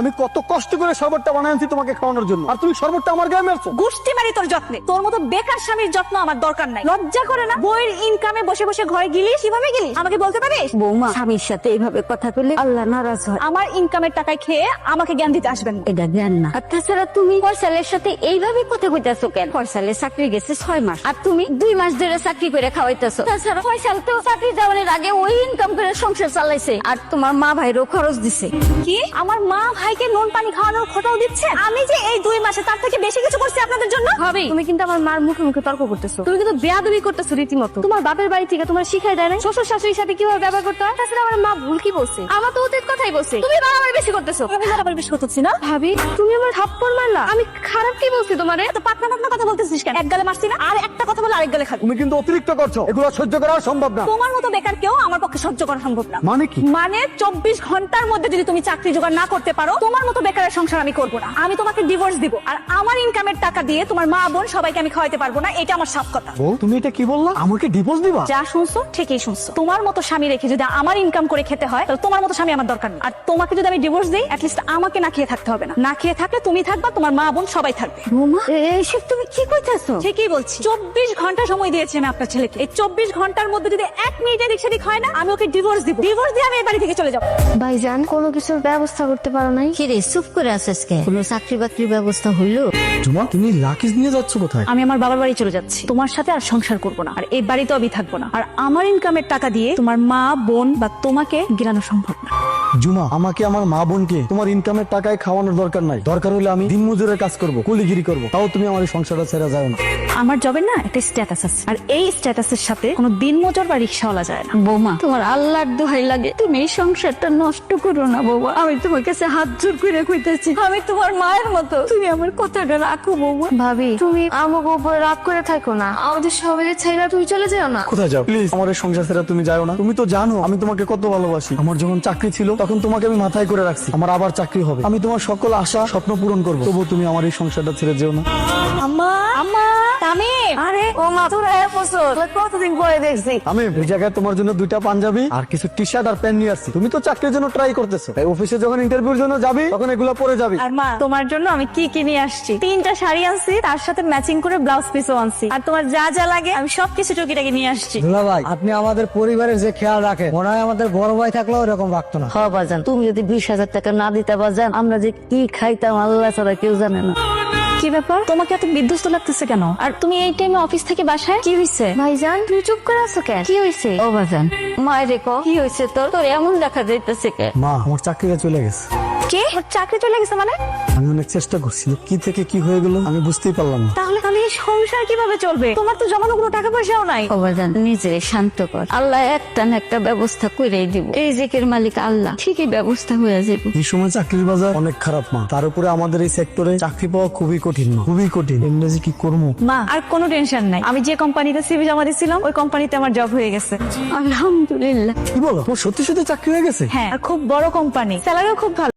আমি কত কষ্ট করে শরবতটা বানাইছি তোমাকে খাওয়ানোর জন্য, আর তুমি শরবতটা আমার গায়ে মারছো। গুষ্টি মারি তোর যত্নে। তোর মতো বেকার স্বামীর যত্ন আমার দরকার নাই। লজ্জা করে না? বইয়ের ইনকামে বসে বসে ঘরে গিলিস, কিভাবে গিলিস আমাকে বলতে পারিস? বৌমা, স্বামীর সাথে এইভাবে কথা বলে আল্লাহ নারাজ হয়। আমার ইনকামের টাকায় খেয়ে আমাকে জ্ঞান দিতে আসবেন না। এটা জ্ঞান না। আর তাছাড়া তুমি ফয়সালের সাথে এইভাবে কথা কইতাছো কেন? ফয়সালের চাকরি গেছে 6 মাস, আর তুমি 2 মাস ধরে চাকরি করে খাওয়াইতেছো। তাছাড়া ফয়সাল তো চাকরি যাওয়ার আগে ওই ইনকাম করে সংসার চালাইছে, আর তোমার মা ভাইরও খরচ দিছে। কি আমার মা ভাইকে নুন পানি খাওয়ানোর খোটাও দিচ্ছে? আমি যে এই 2 মাসে তার থেকে বেশি কিছু করছি আপনাদের জন্য। ভাবি, তুমি কিন্তু আমার মার মুখে মুখে তর্ক করতেছো। তুমি কিন্তু বেয়াদবি করতেছো রীতিমতো। তোমার বাপের বাড়ি থেকে তোমার শিখাই দেয় না শ্বশুর শাশুড়ির সাথে কিভাবে ব্যবহার করতে হয়? তাছাড়া আমার মা ভুল কি বলছে? আমার তো উচিত কথাই বলছে। তুমি বাড়াবাড়ি বেশি করতেছো। আমি বারবার বেশি করতেছি না? ভাবি, তুমি আমার থাপ্পড় মারলা। আমি খারাপ কি বলছি তোমারে? এত পাতলা পাতলা কথা বলতেছিস কেন? এক গালে মারছি না, আর একটা কথা বলে আরেক গালে খাবি। তুমি কিন্তু অতিরিক্ত করছো, এগুলো সহ্য করা সম্ভব না। তোমার মতো বেকার কেউ আমার পক্ষে সহ্য করা সম্ভব না। মানে কি? মানে 24 ঘন্টার মধ্যে যদি তুমি চাকরি জোগাড় না করতে পারো, তোমার মতো বেকারের সংসার আমি করবো না। আমি তোমাকে ডিভোর্স দিব, আর আমার ইনকামের টাকা দিয়ে তোমার মা বোন সবাইকে আমি খাওয়াইতে পারবো না। এটা আমার সাফ কথা। বউ, তুমি এটা কি বললা? আমাকে ডিভোর্স দিবা? যা শুনছো ঠিকই শুনছো। তোমার মতো স্বামী রেখে যদি আমার ইনকাম করে খেতে হয়, তাহলে তোমার মতো স্বামী আমার দরকার না। আর তোমাকে যদি আমি ডিভোর্স দিই, অ্যাটলিস্ট আমাকে না খেয়ে থাকতে হবে না। না খেয়ে থাকলে তুমি থাকবা, তোমার মা বোন সবাই থাকবে। বৌমা, এইসব তুমি কি কইতাছো? ঠিকই বলছি। 24 ঘন্টা সময় দিয়েছি আমি আপনার ছেলেকে। এই 24 ঘন্টার মধ্যে যদি 1 মিনিটের দিক সেদিক হয় না, আমি ওকে ডিভোর্স দিব। ডিভোর্স দিয়ে আমি এই বাড়ি থেকে চলে যাবো। ভাইজান, কোনো কিছুর ব্যবস্থা করতে পারো নাই? কি রে, চুপ করে আছিস কেন? কোনো চাকরি বাকরির ব্যবস্থা হইলো? জুমা, তুমি লাকিজ নিয়ে যাচ্ছ কোথায়? আমি আমার বাবার বাড়ি চলে যাচ্ছি। তোমার সাথে আর সংসার করবো না, আর এই বাড়িতে আমি থাকবো না। আর আমার ইনকামের টাকা দিয়ে তোমার মা বোন বা তোমাকে গিলানো সম্ভব না। জুমা, আমাকে আমার মা বোনকে তোমার ইনকামের টাকায় খাওয়ানোর দরকার নাই। দরকার হলে আমি দিনমজুরের কাজ করব, কুলিগিরি করব, তাও তুমি আমার এই সংসারটা ছেড়ে যাও না। আমার জবের না একটা স্ট্যাটাস আছে, আর এই স্ট্যাটাসের সাথে কোনো দিনমজুর বা রিক্সাওয়ালা যায় না। বৌমা, তোমার আল্লাহর দোহাই লাগে, তুমি এই সংসারটা নষ্ট করো না বৌমা। আমি তোমার কাছে হাত জোর করে কইতেছি, আমি তোমার মায়ের মতো, তুমি আমার কথাটা রাখো বৌমা। ভাবি, তুমি আমাকে উপরে রাগ করে থাকো না। আমাদের সবাই ছেড়ে তুমি চলে যাও না। কোথায় যাও? প্লিজ, আমার এই সংসার ছেড়ে তুমি যাও না। তুমি তো জানো আমি তোমাকে কত ভালোবাসি। আমার যখন চাকরি ছিল তখন তোমাকে আমি মাথায় করে রাখছি আমার আবার চাকরি হবে। আমি তোমার সকল আশা স্বপ্ন পূরণ করবো, তবু তুমি আমার এই সংসারটা ছেড়ে যেও না। আম্মা, আম্মা, তামিম। আরে ও মা, তোরা কতদিন পরে দেখছি। আমি ওই জায়গায় তোমার জন্য 2টা পাঞ্জাবি আর কিছু টি শার্ট আর প্যান্ট নিয়ে আসছি। তুমি তো চাকরির জন্য ট্রাই করতেছো, তাই অফিসে যখন ইন্টারভিউর জন্য যাবি তখন এগুলো পরে যাবি। আর মা, তোমার জন্য আমি কি কি নিয়ে আসছি? 3টা শাড়ি আনছি, তার সাথে ম্যাচিং করে ব্লাউজ পিসও আনছি। আর তোমার যা যা লাগে আমি সবকিছু টুকিটাকি নিয়ে আসছি। দুলা ভাই, আপনি আমাদের পরিবারের যে খেয়াল রাখেন, মনে হয় আমাদের বড় ভাই থাকলেও এরকম রাখতো না। হ বাজান, তুমি যদি 20,000 টাকা না দিতে বাজান, আমরা যে কি খাইতাম আল্লাহ ছাড়া কেউ জানে না। কি ব্যাপার, তোমাকে এত বিধ্বস্ত লাগতেছে কেন? আর তুমি এই টাইমে অফিস থেকে বাসায়? কি হয়েছে? ভাইজান, তুমি চুপ করে আছো কেন? কি হয়েছে? ও বাজান, মায়ের রেখো, কি হয়েছে তোর? তোর এমন দেখা যাইতেছে কে? মা, আমার চাকরিটা চলে গেছে। কে? ওর চাকরি চলে গেছে মানে? আমি অনেক চেষ্টা করছি, কি থেকে কি হয়ে গেল আমি বুঝতেই পারলাম না। তাহলে এই সংসার কিভাবে চলবে? তোমার তো জমানো কোনো টাকা পয়সাও নাই। ও বাজান, নিজেরে শান্ত কর, আল্লাহ একটা না একটা ব্যবস্থা করেই দিব। এই রিজিকের মালিক আল্লাহ, ঠিকই ব্যবস্থা হয়ে যাবে। এই সময় চাকরির বাজার অনেক খারাপ মা, তার উপরে আমাদের এই সেক্টরে চাকরি পাওয়া খুবই কঠিন মা, খুবই কঠিন। ইংরেজি কি করবো? মা, আর কোনো টেনশন নাই। আমি যে কোম্পানিতে সিভি জমা দিয়েছিলাম ওই কোম্পানিতে আমার জব হয়ে গেছে। আলহামদুলিল্লাহ। কি বলো, তোমার সত্যি সত্যি চাকরি হয়ে গেছে? হ্যাঁ, আর খুব বড় কোম্পানি, স্যালারিও খুব ভালো।